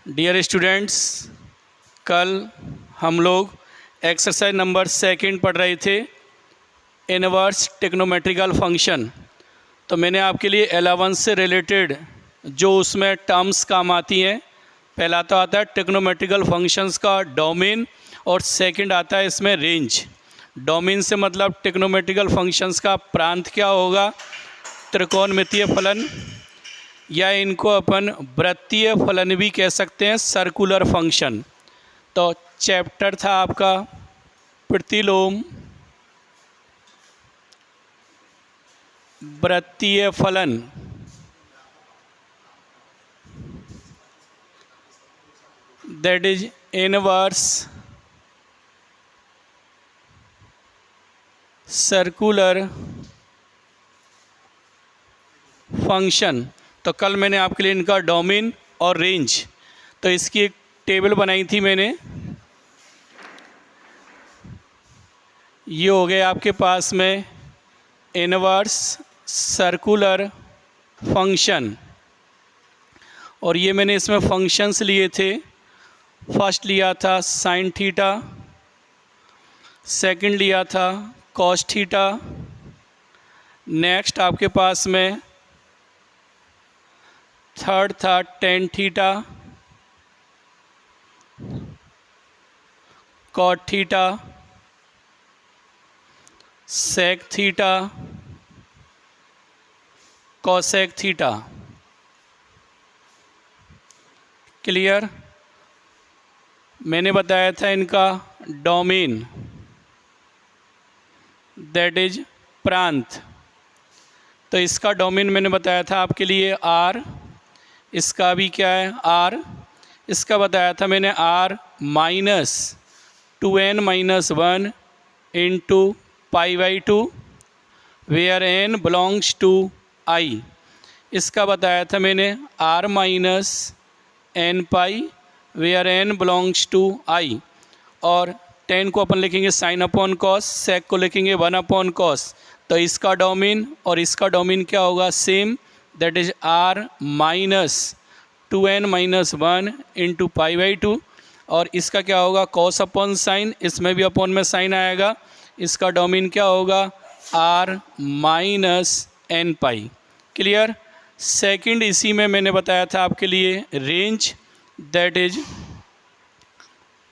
Dear students, कल हम लोग एक्सरसाइज नंबर 2 पढ़ रहे थे, इनवर्स टेक्नोमेट्रिकल फंक्शन। तो मैंने आपके लिए अलावेंस से रिलेटेड जो उसमें टर्म्स काम आती हैं, पहला तो आता है टेक्नोमेट्रिकल फंक्शंस का डोमेन और सेकंड आता है इसमें रेंज। डोमेन से मतलब टेक्नोमेट्रिकल फंक्शंस का प्रांत क्या होगा, त्रिकोणमितीय फलन, या इनको अपन वृत्तीय फलन भी कह सकते हैं, सर्कुलर फंक्शन। तो चैप्टर था आपका प्रतिलोम वृत्तीय फलन। That is inverse circular function. तो कल मैंने आपके लिए इनका डोमेन और रेंज, तो इसकी एक टेबल बनाई थी मैंने। ये हो गए आपके पास में इनवर्स सर्कुलर फंक्शन, और ये मैंने इसमें फंक्शंस लिए थे। फर्स्ट लिया था साइन थीटा, सेकंड लिया था कॉस थीटा, नेक्स्ट आपके पास में थर्ड था tan theta, cot theta, sec theta, cosec theta. Clear? मैंने बताया था इनका डोमेन, दैट इज प्रांत। तो इसका डोमेन मैंने बताया था आपके लिए आर, इसका भी क्या है आर। इसका बताया था मैंने r minus 2n-1 into π/2 where n belongs to i। इसका बताया था मैंने r minus n pi where n belongs to i। और 10 को अपन लिखेंगे साइन अपॉन कॉस, सेक को लिखेंगे 1 अपॉन कॉस। तो इसका डोमेन और इसका डोमेन क्या होगा, same, that is r minus 2n-1 into π/2। और इसका क्या होगा कॉस अपॉन साइन, इसमें भी अपॉन में साइन आएगा। इसका डोमेन क्या होगा r माइनस n पाई। क्लियर? सेकंड इसी में मैंने बताया था आपके लिए रेंज, दैट इज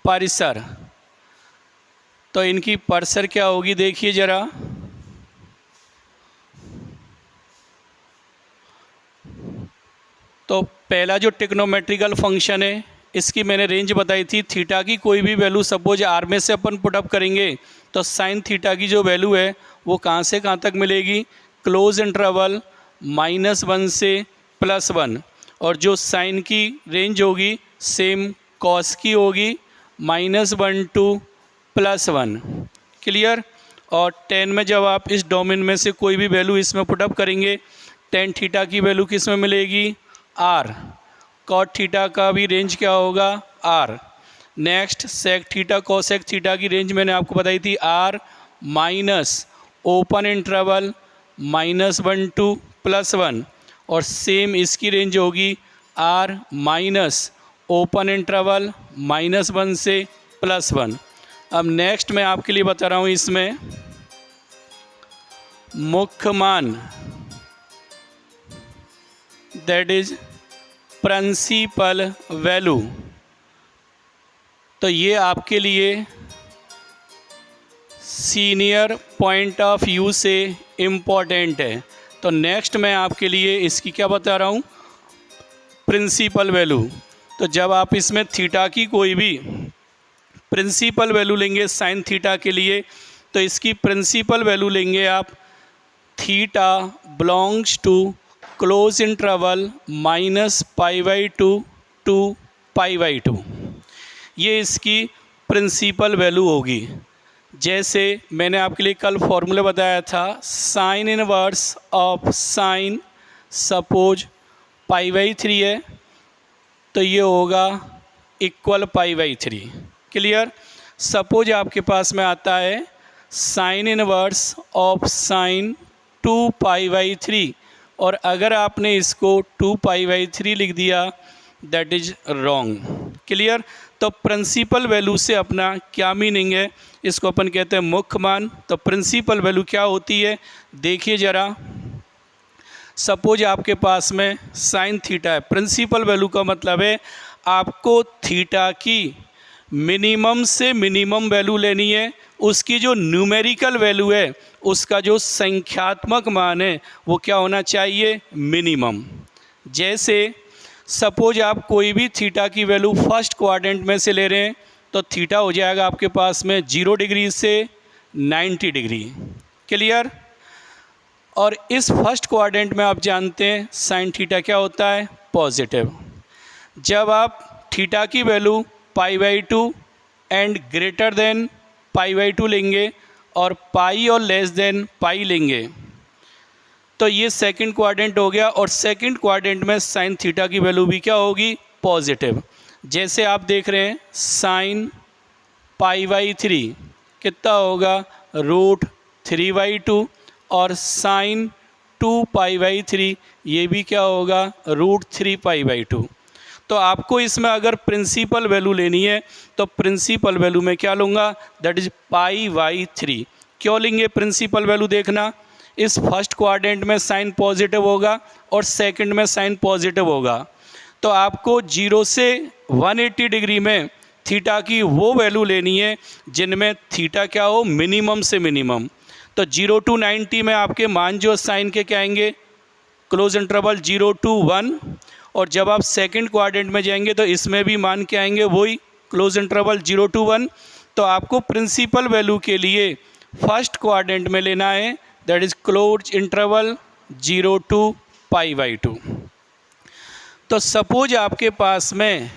परिसर। तो इनकी परिसर क्या होगी देखिए ज़रा। तो पहला जो टेक्नोमेट्रिकल फंक्शन है, इसकी मैंने रेंज बताई थी। थीटा की कोई भी वैल्यू सपोज आर में से अपन पुटअप करेंगे तो साइन थीटा की जो वैल्यू है वो कहाँ से कहाँ तक मिलेगी, क्लोज इंटरवल -1 से +1। और जो साइन की रेंज होगी सेम कॉस की होगी -1 टू +1। क्लियर? और 10 में जब आप इस डोमेन में से कोई भी वैल्यू इसमें पुटअप करेंगे, टेन थीटा की वैल्यू किस में मिलेगी, आर। कॉट थीटा का भी रेंज क्या होगा, R. Next sec theta cosec theta की रेंज मैंने आपको बताई थी R minus open interval -1 to +1। और सेम इसकी रेंज होगी आर माइनस ओपन इंटरवल -1 से +1। अब नेक्स्ट मैं आपके लिए बता रहा हूँ इसमें मुख्य मान, दैट इज प्रिंसिपल वैल्यू। तो ये आपके लिए सीनियर पॉइंट ऑफ व्यू से इम्पॉर्टेंट है। तो नेक्स्ट मैं आपके लिए इसकी क्या बता रहा हूँ, प्रिंसिपल वैल्यू। तो जब आप इसमें थीटा की कोई भी प्रिंसिपल वैल्यू लेंगे साइन थीटा के लिए, तो इसकी प्रिंसिपल वैल्यू लेंगे आप theta belongs to close interval -π/2 to π/2। ये इसकी प्रिंसिपल वैल्यू होगी। जैसे मैंने आपके लिए कल फॉर्मूला बताया था, sine inverse of sine suppose π/3 है, तो ये होगा इक्वल π/3। क्लियर? सपोज आपके पास में आता है साइन इनवर्स ऑफ साइन 2π/3, और अगर आपने इसको 2π/3 लिख दिया दैट इज रॉन्ग। क्लियर। तो प्रिंसिपल वैल्यू से अपना क्या मीनिंग है, इसको अपन कहते हैं मुख्य मान। तो प्रिंसिपल वैल्यू क्या होती है, देखिए ज़रा। सपोज आपके पास में साइन थीटा है, प्रिंसिपल वैल्यू का मतलब है आपको थीटा की मिनिमम से मिनिमम वैल्यू लेनी है, उसकी जो न्यूमेरिकल वैल्यू है उसका जो संख्यात्मक मान है वो क्या होना चाहिए, मिनिमम। जैसे सपोज आप कोई भी थीटा की वैल्यू फर्स्ट क्वाड्रेंट में से ले रहे हैं तो थीटा हो जाएगा आपके पास में 0 डिग्री से 90 डिग्री। क्लियर। और इस फर्स्ट क्वाड्रेंट में आप जानते हैं साइन थीटा क्या होता है, पॉजिटिव। जब आप थीटा की वैल्यू π/2 एंड ग्रेटर देन π/2 लेंगे और पाई और लेस देन पाई लेंगे तो ये सेकंड क्वाड्रेंट हो गया, और सेकंड क्वाड्रेंट में साइन थीटा की वैल्यू भी क्या होगी, पॉजिटिव। जैसे आप देख रहे हैं साइन π/3 कितना होगा, √3/2, और साइन 2π/3 ये भी क्या होगा, √3π/2। तो आपको इसमें अगर प्रिंसिपल वैल्यू लेनी है तो प्रिंसिपल वैल्यू में क्या लूँगा, दैट इज π/3। क्यों लेंगे प्रिंसिपल वैल्यू, देखना इस फर्स्ट क्वाड्रेंट में साइन पॉजिटिव होगा और सेकंड में साइन पॉजिटिव होगा, तो आपको 0 से 180 डिग्री में थीटा की वो वैल्यू लेनी है जिनमें थीटा क्या हो, मिनिमम से मिनिमम। तो 0 to 90 में आपके मान जो साइन के क्या आएंगे, क्लोज इंटरवल 0 to 1, और जब आप सेकंड क्वाड्रेंट में जाएंगे तो इसमें भी मान क्या आएंगे, वही क्लोज इंटरवल 0 to 1। तो आपको प्रिंसिपल वैल्यू के लिए फर्स्ट क्वाड्रेंट में लेना है, that is close interval 0 to π/2। तो सपोज आपके पास में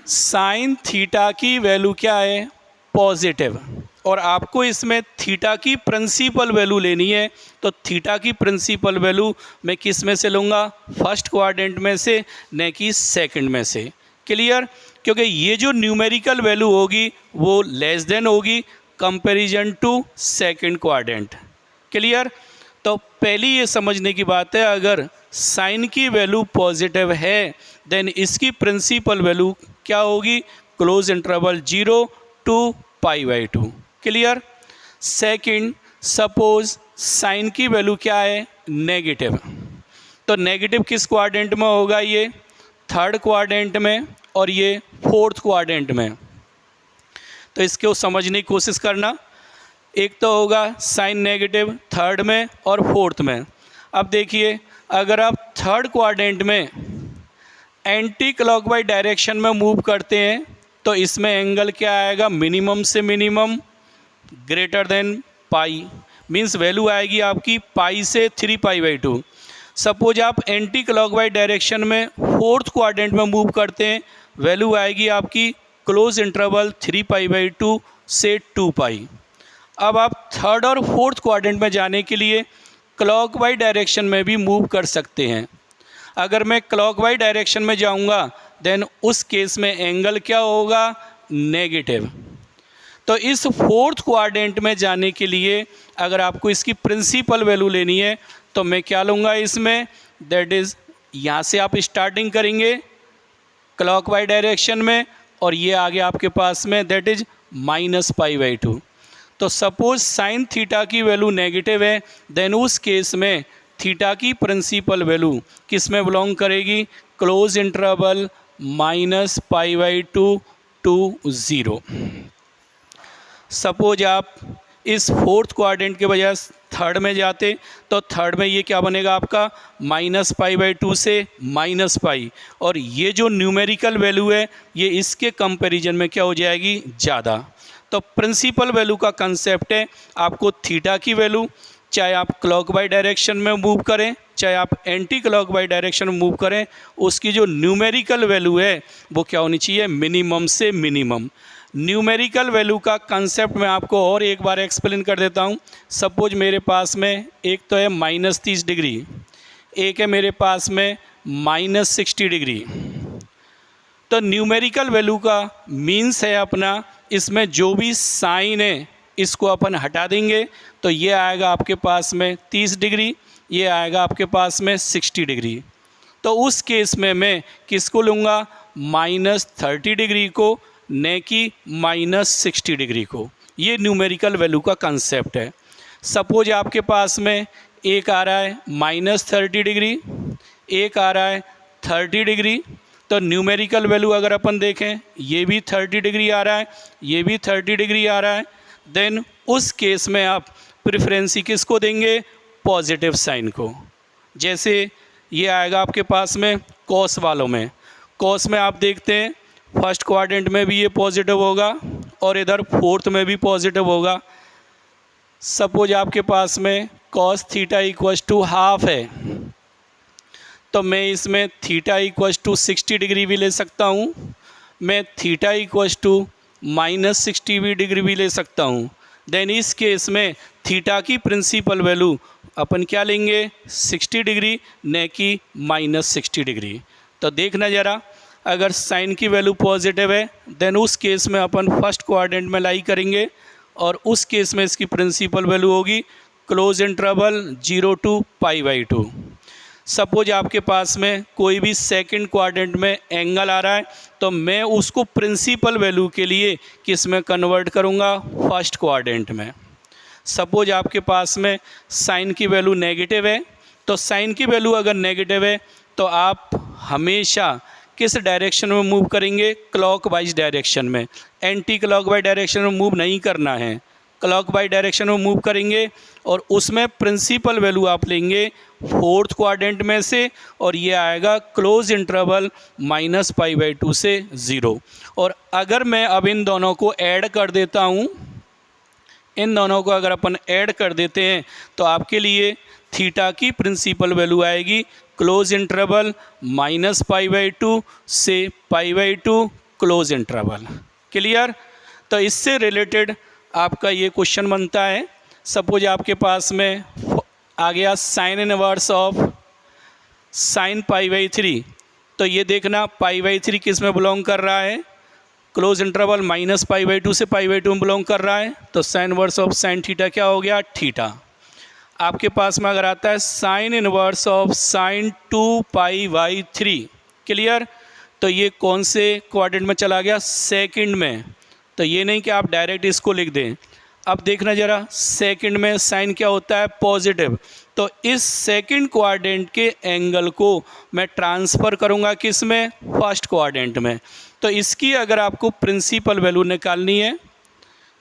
साइन थीटा की वैल्यू क्या है, पॉजिटिव, और आपको इसमें थीटा की प्रिंसिपल वैल्यू लेनी है, तो थीटा की प्रिंसिपल वैल्यू मैं किस में से लूँगा, फर्स्ट क्वाड्रेंट में से, न कि सेकंड में से। क्लियर। क्योंकि ये जो न्यूमेरिकल वैल्यू होगी वो लेस देन होगी comparison to second quadrant. Clear. तो पहली ये समझने की बात है, अगर साइन की वैल्यू पॉजिटिव है देन इसकी प्रिंसिपल वैल्यू क्या होगी, close interval 0 to π/2। Clear. Second, suppose sine की वैल्यू क्या है, नेगेटिव, तो नेगेटिव किस क्वाड्रेंट में होगा, ये थर्ड क्वाड्रेंट में और ये फोर्थ क्वाड्रेंट में। तो इसको समझने की कोशिश करना, एक तो होगा साइन नेगेटिव थर्ड में और फोर्थ में। अब देखिए अगर आप थर्ड क्वाड्रेंट में एंटी क्लॉकवाइज डायरेक्शन में मूव करते हैं तो इसमें एंगल क्या आएगा, मिनिमम से minimum greater than pi, means value आएगी आपकी पाई से 3π/2। सपोज आप एंटी क्लॉकवाइज डायरेक्शन में फोर्थ क्वाड्रेंट में मूव करते हैं, वैल्यू आएगी आपकी क्लोज इंटरवल 3π/2 से 2π। अब आप थर्ड और फोर्थ क्वाड्रेंट में जाने के लिए क्लॉकवाइज डायरेक्शन में भी मूव कर सकते हैं। अगर मैं क्लॉकवाइज डायरेक्शन में जाऊंगा देन उस केस में एंगल क्या होगा, नेगेटिव। तो इस फोर्थ क्वाड्रेंट में जाने के लिए अगर आपको इसकी प्रिंसिपल वैल्यू लेनी है तो मैं क्या लूँगा इसमें, दैट इज़ यहाँ से आप स्टार्टिंग करेंगे क्लॉकवाइज डायरेक्शन में और ये आगे आपके पास में दैट इज -π/2। तो सपोज साइन थीटा की वैल्यू नेगेटिव है देन उस केस में थीटा की प्रिंसिपल वैल्यू किस में बिलोंग करेगी, क्लोज इंटरवल -π/2 to 0। सपोज आप इस फोर्थ क्वाड्रेंट के बजाय थर्ड में जाते तो थर्ड में ये क्या बनेगा आपका, -π/2 से -π, और ये जो न्यूमेरिकल वैल्यू है ये इसके कंपैरिजन में क्या हो जाएगी, ज़्यादा। तो प्रिंसिपल वैल्यू का कंसेप्ट है आपको थीटा की वैल्यू चाहे आप क्लॉकवाइज डायरेक्शन में मूव करें चाहे आप एंटी क्लॉकवाइज डायरेक्शन में मूव करें, उसकी जो न्यूमेरिकल वैल्यू है वो क्या होनी चाहिए, मिनिमम से मिनिमम। न्यूमेरिकल वैल्यू का कंसेप्ट मैं आपको और एक बार एक्सप्लेन कर देता हूँ। सपोज मेरे पास में एक तो है -30 डिग्री, एक है मेरे पास में -60 डिग्री। तो न्यूमेरिकल वैल्यू का मीन्स है अपना, इसमें जो भी साइन है इसको अपन हटा देंगे तो ये आएगा आपके पास में 30 डिग्री, ये आएगा आपके पास में 60 डिग्री। तो उस केस में मैं किसको लूँगा, -30 डिग्री को, न कि -60 डिग्री को। ये न्यूमेरिकल वैल्यू का कंसेप्ट है। सपोज आपके पास में एक आ रहा है -30 डिग्री, एक आ रहा है 30 डिग्री, तो न्यूमेरिकल वैल्यू अगर अपन देखें, ये भी 30 डिग्री आ रहा है, ये भी 30 डिग्री आ रहा है, देन उस केस में आप प्रेफरेंस किसको देंगे, पॉजिटिव साइन को। जैसे ये आएगा आपके पास में कॉस वालों में, कॉस में आप देखते हैं फर्स्ट क्वाड्रेंट में भी ये पॉजिटिव होगा और इधर फोर्थ में भी पॉजिटिव होगा। सपोज आपके पास में cos theta equals to half है, तो मैं इसमें थीटा इक्वस टू 60 डिग्री भी ले सकता हूँ, मैं थीटा इक्वस टू -60 डिग्री भी ले सकता हूँ। देन इस केस में थीटा की प्रिंसिपल वैल्यू अपन क्या लेंगे, 60 डिग्री, न कि -60 डिग्री। तो देखना ज़रा, अगर साइन की वैल्यू पॉजिटिव है देन उस केस में अपन फर्स्ट क्वाड्रेंट में लाई करेंगे और उस केस में इसकी प्रिंसिपल वैल्यू होगी क्लोज इंटरवल 0 to π/2। सपोज आपके पास में कोई भी सेकंड क्वाड्रेंट में एंगल आ रहा है, तो मैं उसको प्रिंसिपल वैल्यू के लिए किस में कन्वर्ट करूँगा, फर्स्ट क्वाड्रेंट में। सपोज आपके पास में साइन की वैल्यू नेगेटिव है, तो साइन की वैल्यू अगर नेगेटिव है तो आप हमेशा किस डायरेक्शन में मूव करेंगे, क्लॉकवाइज डायरेक्शन में। एंटी क्लॉकवाइज डायरेक्शन में मूव नहीं करना है, क्लॉकवाइज डायरेक्शन में मूव करेंगे और उसमें प्रिंसिपल वैल्यू आप लेंगे फोर्थ क्वाड्रेंट में से, और ये आएगा क्लोज इंटरवल -π/2 से 0। और अगर मैं अब इन दोनों को ऐड कर देता हूँ, इन दोनों को अगर अपन ऐड कर देते हैं तो आपके लिए थीटा की प्रिंसिपल वैल्यू आएगी क्लोज इंटरवल -π/2 से π/2 क्लोज इंटरवल। क्लियर। तो इससे रिलेटेड आपका ये क्वेश्चन बनता है। सपोज आपके पास में आ गया साइन इनवर्स ऑफ साइन π/3, तो ये देखना π/3 किस में बिलोंग कर रहा है, क्लोज इंटरवल -π/2 से π/2 में बिलोंग कर रहा है। तो sign inverse of sine theta क्या हो गया, थीटा। आपके पास में अगर आता है sine inverse of sine 2π/3, clear, तो ये कौन से क्वाड्रेंट में चला गया, सेकंड में। तो ये नहीं कि आप डायरेक्ट इसको लिख दें। अब देखना ज़रा, सेकंड में साइन क्या होता है, पॉजिटिव। तो इस सेकंड क्वाड्रेंट के एंगल को मैं ट्रांसफ़र करूँगा किस में, फर्स्ट क्वाड्रेंट में। तो इसकी अगर आपको प्रिंसिपल वैल्यू निकालनी है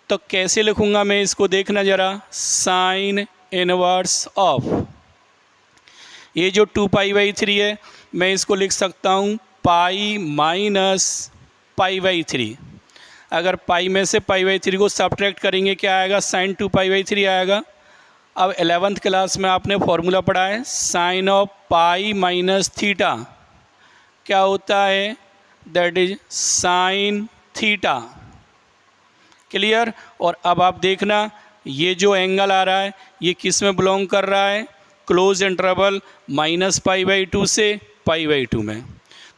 तो कैसे लिखूँगा मैं इसको, देखना ज़रा, साइन इनवर्स ऑफ, ये जो 2π/3 है मैं इसको लिख सकता हूँ पाई माइनस π/3। अगर पाई में से π/3 को सब्ट्रैक्ट करेंगे क्या आएगा, साइन 2π/3 आएगा। अब 11th क्लास में आपने फॉर्मूला पढ़ा है, sine of pi minus theta क्या होता है, that is sine theta. Clear. और अब आप देखना, ये जो एंगल आ रहा है ये किस में बिलोंग कर रहा है, क्लोज इंटरवल -π/2 से π/2 में।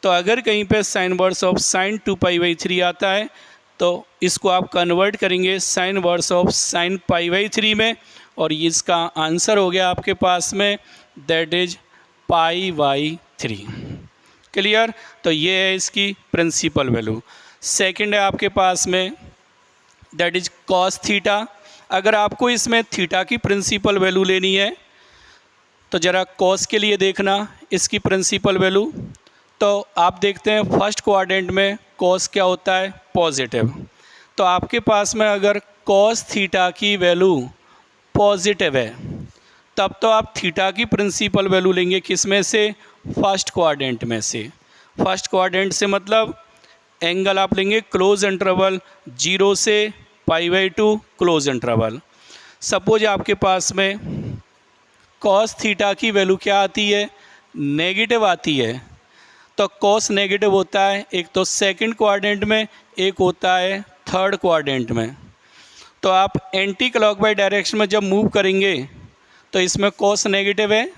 तो अगर कहीं पे साइन वर्स ऑफ साइन 2π/3 आता है तो इसको आप कन्वर्ट करेंगे साइन वर्स ऑफ साइन π/3 में, और इसका आंसर हो गया आपके पास में, दैट इज π/3। क्लियर। तो ये है इसकी प्रिंसिपल वैल्यू। सेकंड है आपके पास में, दैट इज कॉस थीटा। अगर आपको इसमें थीटा की प्रिंसिपल वैल्यू लेनी है तो ज़रा कॉस के लिए देखना इसकी प्रिंसिपल वैल्यू। तो आप देखते हैं फर्स्ट क्वाड्रेंट में कॉस क्या होता है, पॉजिटिव। तो आपके पास में अगर कॉस थीटा की वैल्यू पॉजिटिव है तब तो आप थीटा की प्रिंसिपल वैल्यू लेंगे किस में से, फर्स्ट क्वाड्रेंट में से। फर्स्ट क्वाड्रेंट से मतलब एंगल आप लेंगे क्लोज इंटरवल 0 से π/2 क्लोज इंटरवल। सपोज आपके पास में कॉस थीटा की वैल्यू क्या आती है, नेगेटिव आती है। तो कॉस नेगेटिव होता है एक तो सेकंड क्वाड्रेंट में, एक होता है थर्ड क्वाड्रेंट में। तो आप एंटी क्लॉकवाइज डायरेक्शन में जब मूव करेंगे तो इसमें कॉस नेगेटिव है,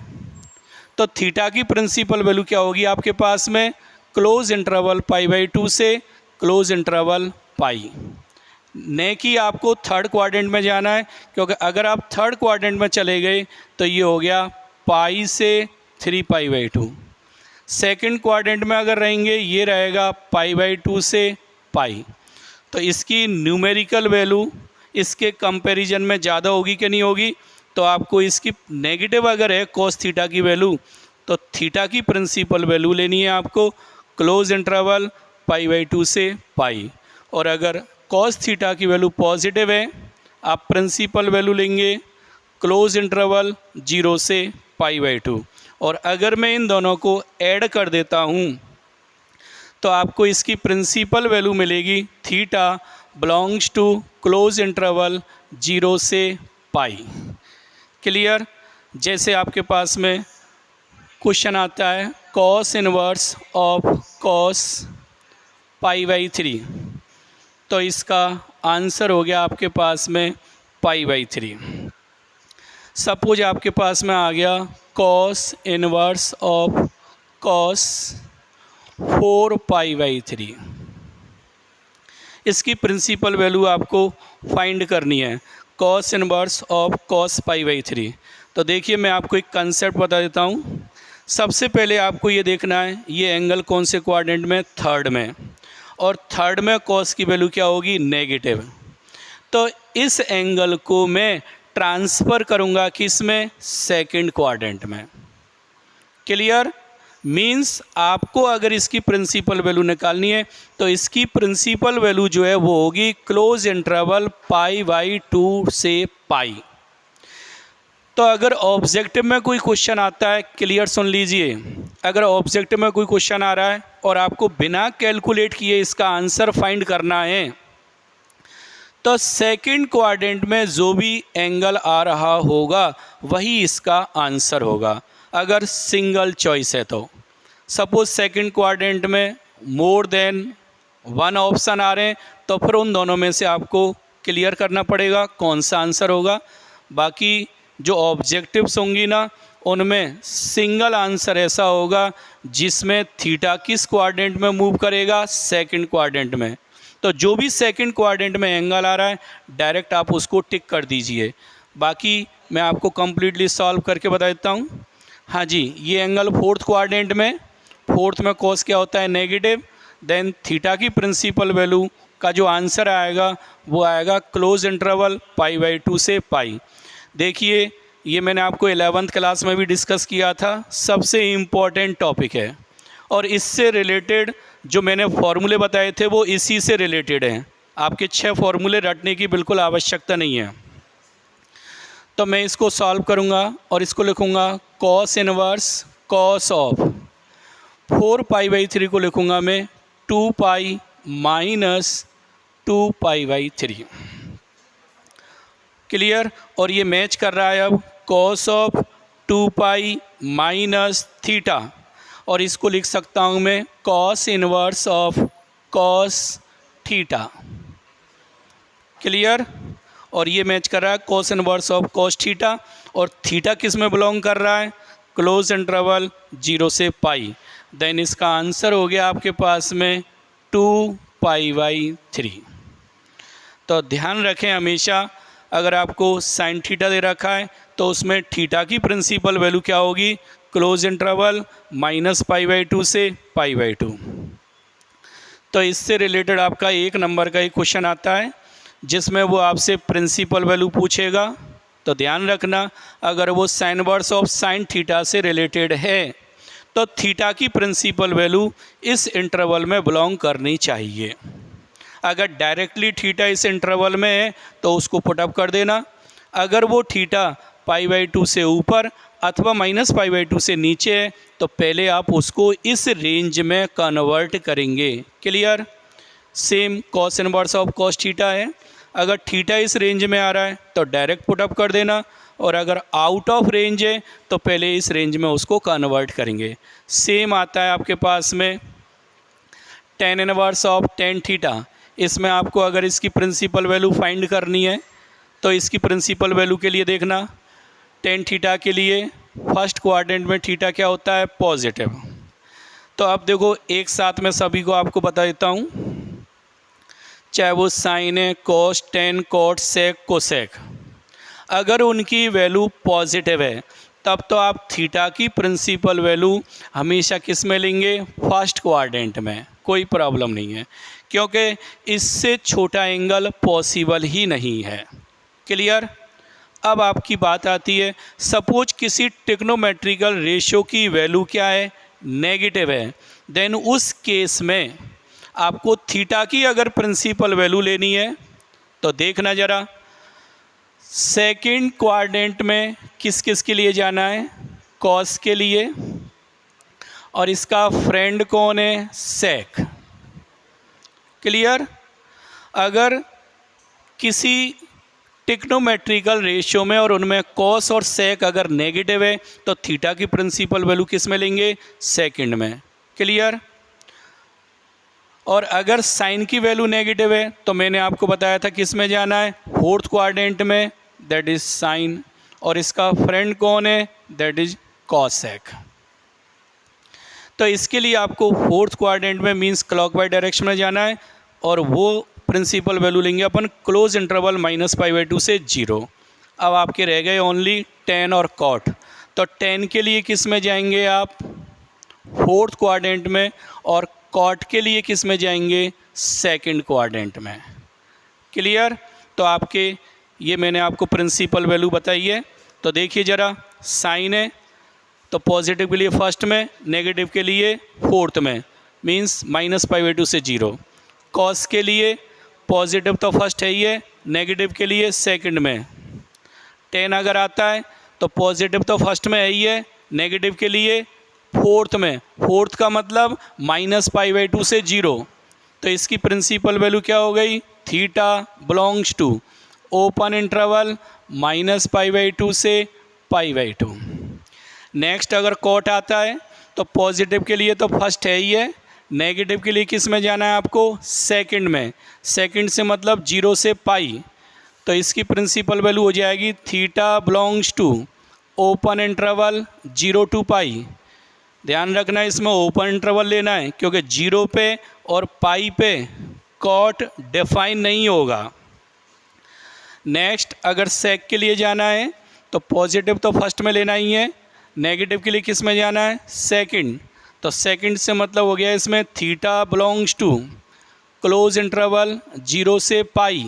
तो थीटा की प्रिंसिपल वैल्यू क्या होगी आपके पास में, क्लोज इंटरवल π/2 से क्लोज इंटरवल पाई। न कि आपको थर्ड क्वाड्रेंट में जाना है, क्योंकि अगर आप थर्ड क्वाड्रेंट में चले गए तो ये हो गया पाई से 3π/2। सेकंड क्वाड्रेंट में अगर रहेंगे ये रहेगा π/2 से पाई। तो इसकी न्यूमेरिकल वैल्यू इसके कंपैरिजन में ज़्यादा होगी कि नहीं होगी? तो आपको इसकी नेगेटिव अगर है cos थीटा की वैल्यू, तो थीटा की प्रिंसिपल वैल्यू लेनी है आपको क्लोज इंटरवल π/2 से पाई। और अगर cos थीटा की वैल्यू पॉजिटिव है, आप प्रिंसिपल वैल्यू लेंगे क्लोज इंटरवल 0 से π/2। और अगर मैं इन दोनों को ऐड कर देता हूँ तो आपको इसकी प्रिंसिपल वैल्यू मिलेगी theta belongs to close interval 0 से पाई। क्लियर? जैसे आपके पास में क्वेश्चन आता है cos इनवर्स ऑफ cos π/3, तो इसका आंसर हो गया आपके पास में π/3। सपोज आपके पास में आ गया cos इनवर्स ऑफ cos 4π/3, इसकी प्रिंसिपल वैल्यू आपको फाइंड करनी है cos इनवर्स ऑफ cos π/3। तो देखिए मैं आपको एक कंसेप्ट बता देता हूँ। सबसे पहले आपको ये देखना है ये एंगल कौन से क्वाड्रेंट में? थर्ड में। और थर्ड में cos की वैल्यू क्या होगी? नेगेटिव। तो इस एंगल को मैं ट्रांसफ़र करूँगा किस में? सेकंड क्वाड्रेंट में। क्लियर? मीन्स आपको अगर इसकी प्रिंसिपल वैल्यू निकालनी है तो इसकी प्रिंसिपल वैल्यू जो है वो होगी क्लोज इंटरवल π/2 से पाई। तो अगर ऑब्जेक्टिव में कोई क्वेश्चन आता है, क्लियर सुन लीजिए, अगर ऑब्जेक्टिव में कोई क्वेश्चन आ रहा है और आपको बिना कैलकुलेट किए इसका आंसर फाइंड करना है, तो सेकंड क्वाड्रेंट में जो भी एंगल आ रहा होगा वही इसका आंसर होगा। अगर सिंगल चॉइस है तो सपोज सेकंड क्वाड्रेंट में मोर देन वन ऑप्शन आ रहे हैं तो फिर उन दोनों में से आपको क्लियर करना पड़ेगा कौन सा आंसर होगा। बाकी जो ऑब्जेक्टिव्स होंगी ना उनमें सिंगल आंसर ऐसा होगा जिसमें थीटा किस क्वाड्रेंट में मूव करेगा? सेकंड क्वाड्रेंट में। तो जो भी सेकंड क्वाड्रेंट में एंगल आ रहा है डायरेक्ट आप उसको टिक कर दीजिए। बाकी मैं आपको कम्प्लीटली सॉल्व करके बता देता हूँ। हाँ जी, ये एंगल फोर्थ क्वाड्रेंट में, फोर्थ में cos क्या होता है? नेगेटिव। देन थीटा की प्रिंसिपल वैल्यू का जो आंसर आएगा वो आएगा क्लोज इंटरवल π/2 से पाई। देखिए ये मैंने आपको 11th क्लास में भी डिस्कस किया था, सबसे इम्पॉर्टेंट टॉपिक है और इससे रिलेटेड जो मैंने फॉर्मूले बताए थे वो इसी से रिलेटेड हैं। आपके 6 फॉर्मूले रटने की बिल्कुल आवश्यकता नहीं है। तो मैं इसको सॉल्व करूँगा और इसको लिखूँगा cos इनवर्स cos ऑफ 4π/3 को लिखूँगा मैं 2π माइनस 2π/3। क्लियर? और ये मैच कर रहा है अब cos ऑफ 2π माइनस थीटा, और इसको लिख सकता हूँ मैं cos inverse of cos theta. Clear? और ये मैच कर रहा है cos inverse of cos theta, और थीटा किस में बिलोंग कर रहा है? क्लोज इंटरवल 0 से पाई। देन इसका आंसर हो गया आपके पास में 2π/3। तो ध्यान रखें हमेशा अगर आपको साइन थीटा दे रखा है तो उसमें थीटा की प्रिंसिपल वैल्यू क्या होगी? क्लोज इंटरवल -π/2 से π/2। तो इससे रिलेटेड आपका 1 नंबर का एक क्वेश्चन आता है जिसमें वो आपसे प्रिंसिपल वैल्यू पूछेगा। तो ध्यान रखना अगर वो sign inverse of sine theta से रिलेटेड है तो थीटा की प्रिंसिपल वैल्यू इस इंटरवल में बिलोंग करनी चाहिए। अगर डायरेक्टली थीटा इस इंटरवल में है तो उसको पुटअप कर देना। अगर वो थीटा π/2 से ऊपर अथवा -π/2 से नीचे है तो पहले आप उसको इस रेंज में कन्वर्ट करेंगे। Clear? Same cos inverse of cos theta है, अगर थीटा इस रेंज में आ रहा है तो डायरेक्ट पुटअप कर देना, और अगर आउट ऑफ रेंज है तो पहले इस रेंज में उसको कन्वर्ट करेंगे। सेम आता है आपके पास में tan inverse of tan theta. इसमें आपको अगर इसकी प्रिंसिपल वैल्यू फाइंड करनी है तो इसकी प्रिंसिपल वैल्यू के लिए देखना tan थीटा के लिए फर्स्ट क्वाड्रेंट में थीटा क्या होता है? पॉजिटिव। तो अब देखो एक साथ में सभी को आपको बता देता हूँ, चाहे वो साइन है, cos, tan, cot, sec, cosec, अगर उनकी वैल्यू पॉजिटिव है तब तो आप थीटा की प्रिंसिपल वैल्यू हमेशा किस में लेंगे, फर्स्ट क्वाड्रेंट में, कोई प्रॉब्लम नहीं है, क्योंकि इससे छोटा एंगल पॉसिबल ही नहीं है। क्लियर। अब आपकी बात आती है, सपोज किसी ट्रिग्नोमेट्रिकल रेशियो की वैल्यू क्या है, नेगेटिव है, देन उस केस में आपको थीटा की अगर प्रिंसिपल वैल्यू लेनी है तो देखना ज़रा, सेकंड क्वाड्रेंट में किस किस के लिए जाना है, कॉस के लिए, और इसका फ्रेंड कौन है, सेक। क्लियर। अगर किसी ट्रिग्नोमेट्रिकल रेशियो में और उनमें कॉस और सेक अगर नेगेटिव है तो थीटा की प्रिंसिपल वैल्यू किस में लेंगे, सेकंड में। क्लियर। और अगर साइन की वैल्यू नेगेटिव है तो मैंने आपको बताया था किस में जाना है, फोर्थ क्वाड्रेंट में, दैट इज साइन, और इसका फ्रेंड कौन है, दैट इज कॉसेक। तो इसके लिए आपको फोर्थ क्वाड्रेंट में मींस क्लॉकवाइज डायरेक्शन में जाना है, और वो प्रिंसिपल वैल्यू लेंगे अपन क्लोज इंटरवल -π/2 से 0। अब आपके रह गए ओनली tan और cot, तो tan के लिए किस में जाएंगे आप, फोर्थ क्वाड्रेंट में, और cot के लिए किस में जाएंगे, सेकंड क्वाड्रेंट में। क्लियर। तो आपके ये मैंने आपको प्रिंसिपल वैल्यू बताई है। तो देखिए ज़रा, साइन है तो पॉजिटिव के लिए फर्स्ट में, नेगेटिव के लिए फोर्थ में, मींस -π/2 से 0। कॉस के लिए पॉजिटिव तो फर्स्ट है ही है, नेगेटिव के लिए सेकंड में। tan अगर आता है तो पॉजिटिव तो फर्स्ट में है ही है, नेगेटिव के लिए फोर्थ में, फोर्थ का मतलब -π/2 से 0। तो इसकी प्रिंसिपल वैल्यू क्या हो गई, theta belongs to open interval -π/2 से π/2। नेक्स्ट अगर कॉट आता है तो पॉजिटिव के लिए तो फर्स्ट है ही है, नेगेटिव के लिए किस में जाना है आपको, सेकंड में। सेकंड से मतलब 0 से पाई, तो इसकी प्रिंसिपल वैल्यू हो जाएगी theta belongs to open interval 0 to pi. ध्यान रखना इसमें ओपन इंटरवल लेना है, क्योंकि 0 पे और पाई पे कॉट डिफाइन नहीं होगा। नेक्स्ट अगर सेक के लिए जाना है तो पॉजिटिव तो फर्स्ट में लेना ही है, नेगेटिव के लिए किस में जाना है, सेकंड। तो सेकंड से मतलब हो गया इसमें theta belongs to close interval 0 से पाई।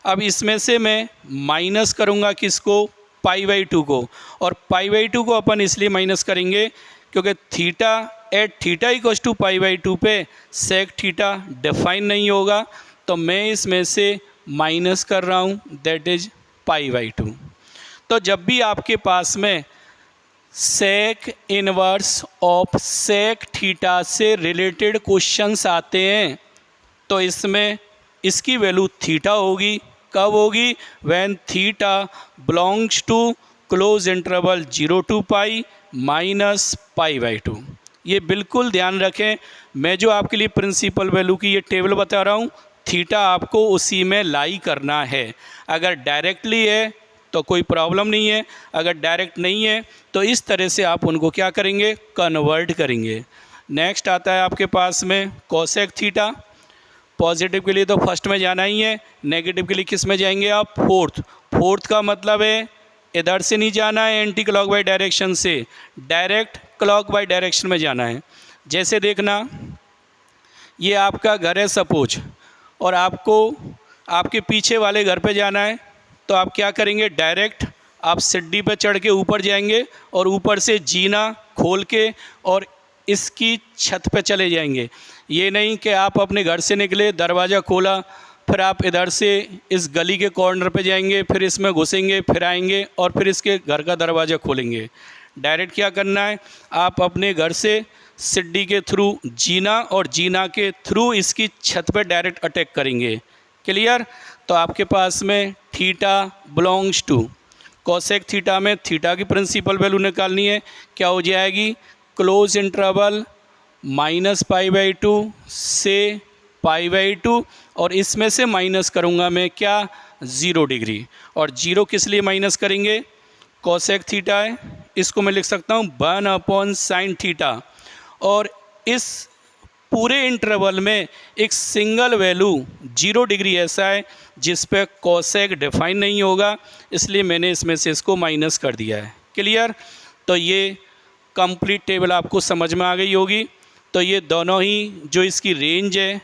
अब इसमें से मैं माइनस करूँगा किसको, π/2 को, और π/2 को अपन इसलिए माइनस करेंगे क्योंकि theta at theta equals to π/2 पे सेक थीटा डिफाइन नहीं होगा, तो मैं इसमें से माइनस कर रहा हूँ, दैट इज π/2। तो जब भी आपके पास में sec inverse of sec theta से रिलेटेड क्वेश्चंस आते हैं तो इसमें इसकी वैल्यू थीटा होगी। कब होगी, when theta belongs to close interval 0 to pi -π/2। ये बिल्कुल ध्यान रखें, मैं जो आपके लिए प्रिंसिपल वैल्यू की ये टेबल बता रहा हूँ, थीटा आपको उसी में लाई करना है। अगर डायरेक्टली है तो कोई प्रॉब्लम नहीं है, अगर डायरेक्ट नहीं है तो इस तरह से आप उनको क्या करेंगे, कन्वर्ट करेंगे। नेक्स्ट आता है आपके पास में कोसेक थीटा। पॉजिटिव के लिए तो फर्स्ट में जाना ही है, नेगेटिव के लिए किस में जाएंगे आप, फोर्थ। फोर्थ का मतलब है इधर से नहीं जाना है एंटी क्लॉकवाइज डायरेक्शन से, डायरेक्ट क्लॉकवाइज डायरेक्शन में जाना है। जैसे देखना, ये आपका घर है सपोज, और आपको आपके पीछे वाले घर पे जाना है, तो आप क्या करेंगे, डायरेक्ट आप सीढ़ी पे चढ़ के ऊपर जाएंगे और ऊपर से जीना खोल के और इसकी छत पे चले जाएंगे। ये नहीं कि आप अपने घर से निकले, दरवाज़ा खोला, फिर आप इधर से इस गली के कॉर्नर पे जाएंगे, फिर इसमें घुसेंगे, फिर आएंगे और फिर इसके घर का दरवाज़ा खोलेंगे। डायरेक्ट क्या करना है, आप अपने घर से सीढ़ी के थ्रू जीना और जीना के थ्रू इसकी छत पे डायरेक्ट अटैक करेंगे। क्लियर। तो आपके पास में theta belongs to cosec theta में थीटा की प्रिंसिपल वैल्यू निकालनी है, क्या हो जाएगी, क्लोज इंटरवल -π/2 से π/2, और इसमें से माइनस करूँगा मैं क्या, 0 डिग्री। और 0 किस लिए माइनस करेंगे, कोसेक थीटा है, इसको मैं लिख सकता हूँ 1/sin थीटा। और इस पूरे इंटरवल में एक सिंगल वैल्यू 0 डिग्री ऐसा है जिस पे कोसेक डिफाइन नहीं होगा, इसलिए मैंने इसमें से इसको माइनस कर दिया है। क्लियर। तो ये कंप्लीट टेबल आपको समझ में आ गई होगी। तो ये दोनों ही जो इसकी रेंज है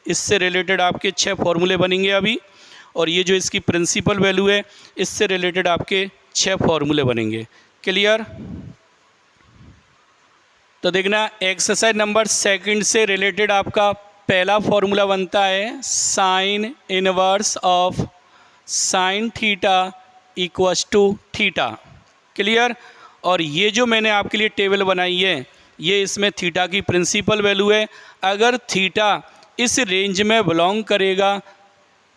इससे रिलेटेड आपके 6 फॉर्मूले बनेंगे अभी, और ये जो इसकी प्रिंसिपल वैल्यू है इससे रिलेटेड आपके 6 फॉर्मूले बनेंगे। क्लियर। तो देखना एक्सरसाइज नंबर 2 से रिलेटेड आपका पहला फॉर्मूला बनता है sine inverse of sine theta equals to theta. Clear. और ये जो मैंने आपके लिए टेबल बनाई है ये इसमें थीटा की प्रिंसिपल वैल्यू है। अगर थीटा इस रेंज में बिलोंग करेगा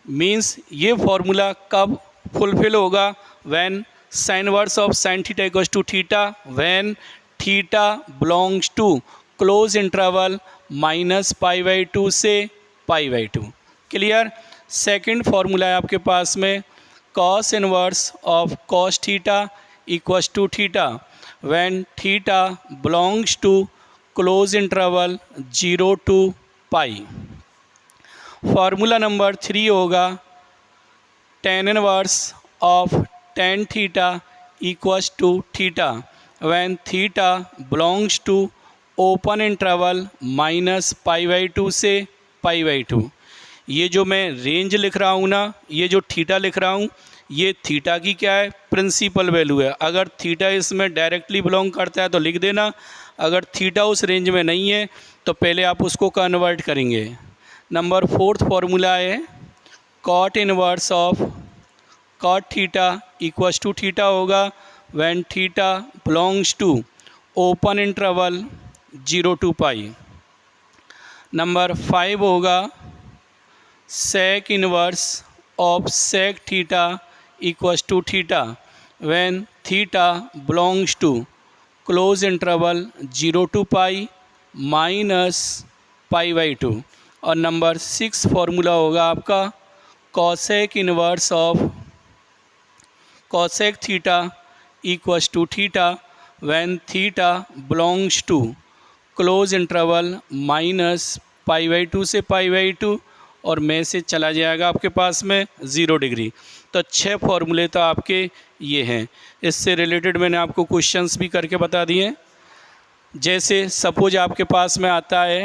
मीन्स ये फॉर्मूला कब फुलफिल होगा, when sine inverse of sine theta equals to theta when theta belongs to close interval -π/2 से π/2। क्लियर। सेकंड फॉर्मूला है आपके पास में cos inverse of cos theta equals to theta when theta belongs to close interval 0 to π। Formula number 3 होगा tan inverse of tan theta equals to theta when theta belongs to open interval -π/2 से π/2। ये जो मैं range लिख रहा हूँ ना, ये जो थीटा लिख रहा हूँ ये थीटा की क्या है, प्रिंसिपल वैल्यू है। अगर थीटा इसमें डायरेक्टली बिलोंग करता है तो लिख देना, अगर थीटा उस रेंज में नहीं है तो पहले आप उसको कन्वर्ट करेंगे। नंबर 4 फॉर्मूला है cot inverse of cot theta equals to theta होगा when theta belongs to open interval 0 to π। Number 5 होगा sec inverse of sec theta equals to theta when theta belongs to close interval 0 to π -π/2। और number 6 formula होगा आपका cosec inverse of cosec theta equals to theta when theta belongs to close interval -π/2 से π/2 और में से चला जाएगा आपके पास में 0 डिग्री। तो 6 फॉर्मूले तो आपके ये हैं। इससे रिलेटेड मैंने आपको क्वेश्चंस भी करके बता दिए। जैसे सपोज आपके पास में आता है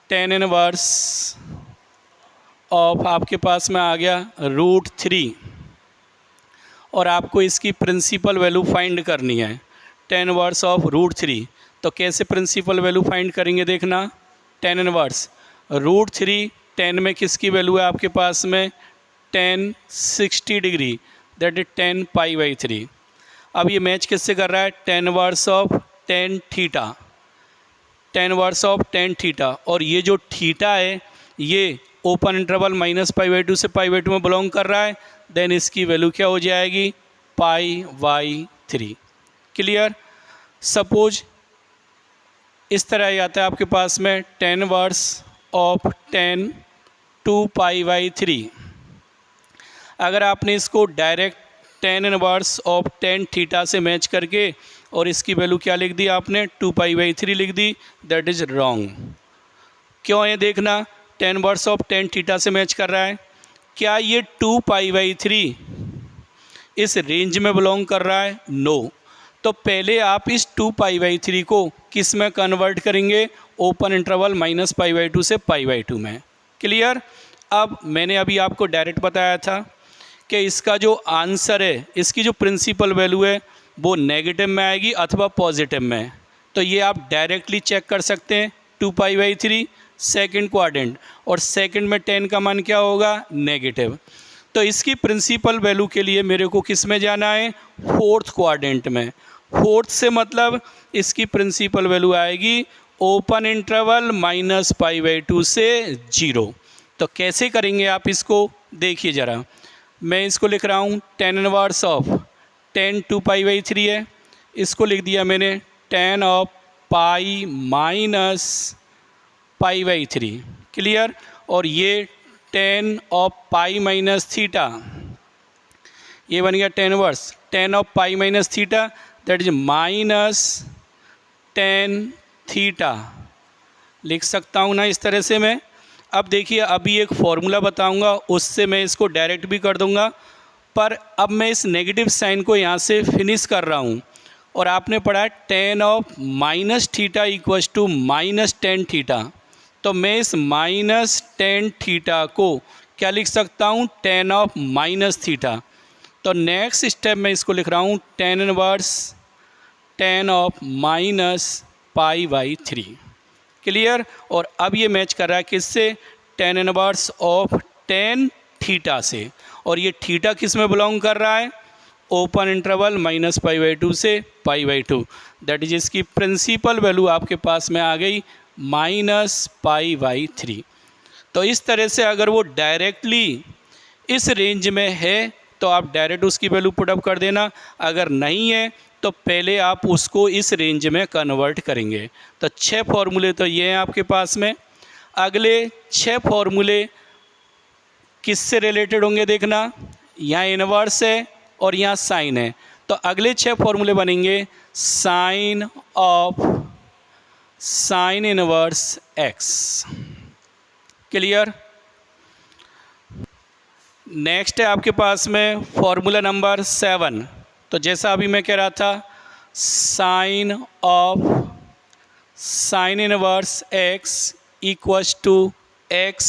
tan इनवर्स ऑफ आपके पास में आ गया √3 और आपको इसकी प्रिंसिपल वैल्यू फाइंड करनी है tan इनवर्स ऑफ √3। तो कैसे प्रिंसिपल वैल्यू फाइंड करेंगे देखना, tan इनवर्स √3 tan में किसकी वैल्यू है आपके पास में tan 60 degree that is tan π/3। अब ये मैच किससे कर रहा है, tan inverse of tan theta, tan inverse of tan theta. और ये जो थीटा है ये ओपन इंटरवल -π/2 से π/2 में बिलोंग कर रहा है, देन इसकी वैल्यू क्या हो जाएगी π/3। क्लियर। सपोज इस तरह आता है आपके पास में tan इनवर्स ऑफ tan 2π/3। अगर आपने इसको direct tan inverse of tan theta से मैच करके और इसकी वैल्यू क्या लिख दी आपने 2π/3 लिख दी, दैट इज़ रॉन्ग। क्यों है देखना, tan inverse of tan theta से मैच कर रहा है, क्या ये 2π/3 इस रेंज में बिलोंग कर रहा है, नो। तो पहले आप इस 2π/3 को किस में कन्वर्ट करेंगे, ओपन इंटरवल -π/2 से π/2 में। क्लियर। अब मैंने अभी आपको डायरेक्ट बताया था कि इसका जो आंसर है, इसकी जो प्रिंसिपल वैल्यू है वो नेगेटिव में आएगी अथवा पॉजिटिव में। तो ये आप डायरेक्टली चेक कर सकते हैं 2π/3 सेकंड क्वाड्रेंट, और सेकंड में tan का मान क्या होगा, नेगेटिव। तो इसकी प्रिंसिपल वैल्यू के लिए मेरे को किस में जाना है, 4th क्वाड्रेंट में। 4th से मतलब इसकी प्रिंसिपल वैल्यू आएगी ओपन इंटरवल -π/2 से 0। तो कैसे करेंगे आप इसको देखिए ज़रा, मैं इसको लिख रहा हूँ tan इनवर्स ऑफ tan 2π/3 है, इसको लिख दिया मैंने tan ऑफ पाई -π/3। क्लियर। और ये tan of pi minus theta, ये बन गया tan inverse tan of pi minus theta that is -tan theta, लिख सकता हूँ ना इस तरह से मैं। अब देखिए अभी एक फॉर्मूला बताऊंगा उससे मैं इसको डायरेक्ट भी कर दूंगा पर अब मैं इस नेगेटिव साइन को यहाँ से फिनिश कर रहा हूँ और आपने पढ़ा tan of minus theta equals to minus tan theta. तो मैं इस माइनस टेन थीटा को क्या लिख सकता हूँ, tan ऑफ माइनस थीटा। तो नेक्स्ट स्टेप में इसको लिख रहा हूँ tan inverse tan of minus pi by 3। Clear. और अब ये मैच कर रहा है किससे, tan inverse of tan theta से। और ये थीटा किस में बिलोंग कर रहा है, open interval minus pi by 2 से पाई बाई 2। दैट इज इसकी प्रिंसिपल वैल्यू आपके पास में आ गई माइनस पाई बाई 3। तो इस तरह से अगर वो डायरेक्टली इस रेंज में है तो आप डायरेक्ट उसकी वैल्यू पुटअप कर देना, अगर नहीं है तो पहले आप उसको इस रेंज में कन्वर्ट करेंगे। तो 6 फॉर्मूले तो ये हैं आपके पास में। अगले 6 फॉर्मूले किससे रिलेटेड होंगे देखना, यहाँ इनवर्स है और यहाँ साइन है। तो अगले 6 फॉर्मूले बनेंगे sine of sine inverse x. Clear. Next है आपके पास में फॉर्मूला नंबर 7। तो जैसा अभी मैं कह रहा था sine of sine inverse x equals to x.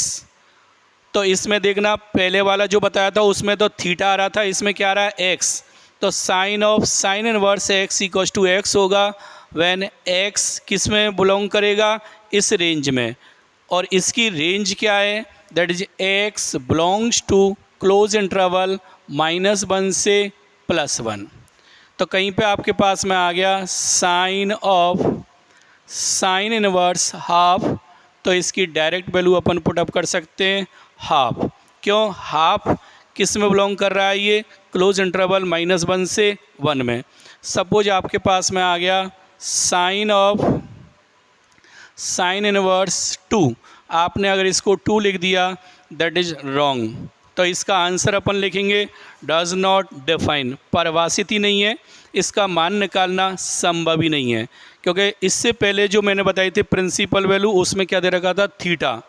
तो इसमें देखना पहले वाला जो बताया था उसमें तो थीटा आ रहा था, इसमें क्या आ रहा है एक्स। तो sine of sine inverse x equals to x होगा व्हेन एक्स किस में बिलोंग करेगा, इस रेंज में। और इसकी रेंज क्या है, that is x belongs to close interval -1 से +1। तो कहीं पे आपके पास में आ गया sine of sine inverse half. तो इसकी डायरेक्ट वैल्यू अपन पुटअप कर सकते हैं हाफ। क्यों, हाफ किस में बिलोंग कर रहा है, ये क्लोज इंटरवल -1 से 1 में। सपोज आपके पास में आ गया साइन ऑफ साइन इनवर्स 2। आपने अगर इसको 2 लिख दिया दैट इज रॉन्ग। तो इसका आंसर अपन लिखेंगे डज नॉट डिफाइन, परिभाषित ही नहीं है, इसका मान निकालना संभव ही नहीं है। क्योंकि इससे पहले जो मैंने बताई थी प्रिंसिपल वैल्यू, उसमें क्या दे रखा था, थीटा।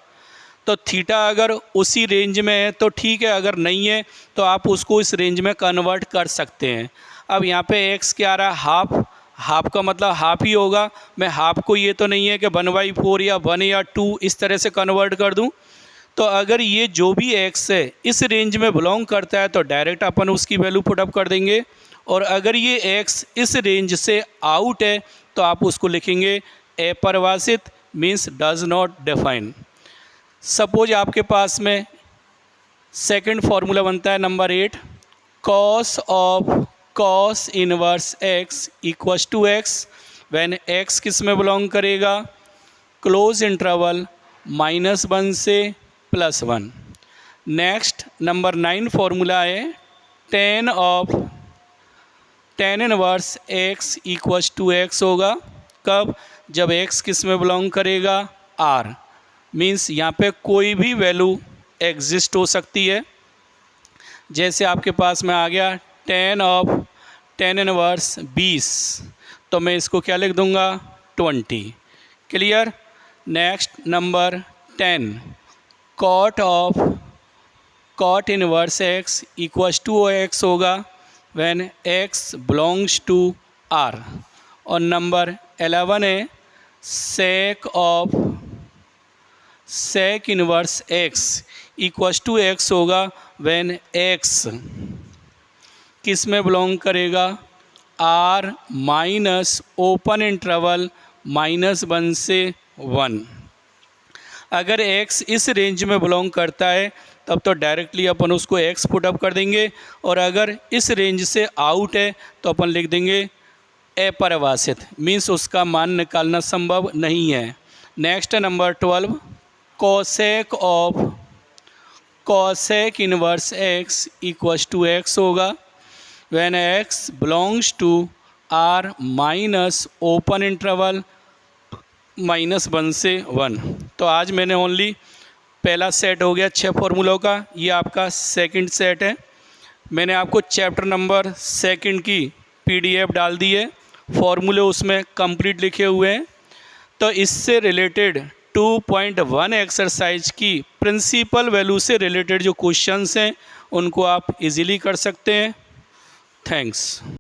तो थीटा अगर उसी रेंज में है तो ठीक है, अगर नहीं है तो आप उसको इस रेंज में कन्वर्ट कर सकते हैं। अब यहाँ पे एक्स क्या आ रहा है, हाफ। हाफ का मतलब हाफ ही होगा। मैं हाफ को ये तो नहीं है कि 1/4 या 1 या 2 इस तरह से कन्वर्ट कर दूँ। तो अगर ये जो भी एक्स है इस रेंज में बिलोंग करता है तो डायरेक्ट अपन उसकी वैल्यू पुटअप कर देंगे। और अगर ये एक्स इस रेंज से आउट है तो आप उसको लिखेंगे अपरिभाषित, means does not define. Suppose आपके पास में सेकंड फॉर्मूला बनता है number 8, cos of cos inverse x equals to x when x किस में बिलोंग करेगा, क्लोज इंटरवल -1 से +1। नेक्स्ट नंबर 9 फॉर्मूला है tan of tan inverse x equals to x होगा। कब, जब x किस में बिलोंग करेगा, r। मीन्स यहाँ पे कोई भी वैल्यू एग्जिस्ट हो सकती है। जैसे आपके पास में आ गया tan ऑफ tan इनवर्स 20, तो मैं इसको क्या लिख दूँगा, 20। Clear. Next number 10, cot of cot inverse x equals to x होगा when x belongs to r। और नंबर 11 है sec of sec inverse x equals to x होगा व्हेन एक्स किस में बिलोंग करेगा, r माइनस ओपन इंटरवल -1 से 1। अगर x इस रेंज में बिलोंग करता है तब तो डायरेक्टली अपन उसको x पुटअप कर देंगे। और अगर इस रेंज से आउट है तो अपन लिख देंगे अपरिभाषित, मीन्स उसका मान निकालना संभव नहीं है। नेक्स्ट है number 12, cosec of cosec inverse x equals to x होगा when x belongs to r minus open interval -1 से 1। तो आज मैंने ओनली पहला सेट हो गया 6 फॉर्मूलों का, ये आपका सेकंड सेट है। मैंने आपको चैप्टर नंबर 2 की PDF डाल दी है, फॉर्मूले उसमें कंप्लीट लिखे हुए हैं। तो इससे रिलेटेड 2.1 एक्सरसाइज की प्रिंसिपल वैल्यू से रिलेटेड जो क्वेश्चंस हैं उनको आप इजीली कर सकते हैं। थैंक्स।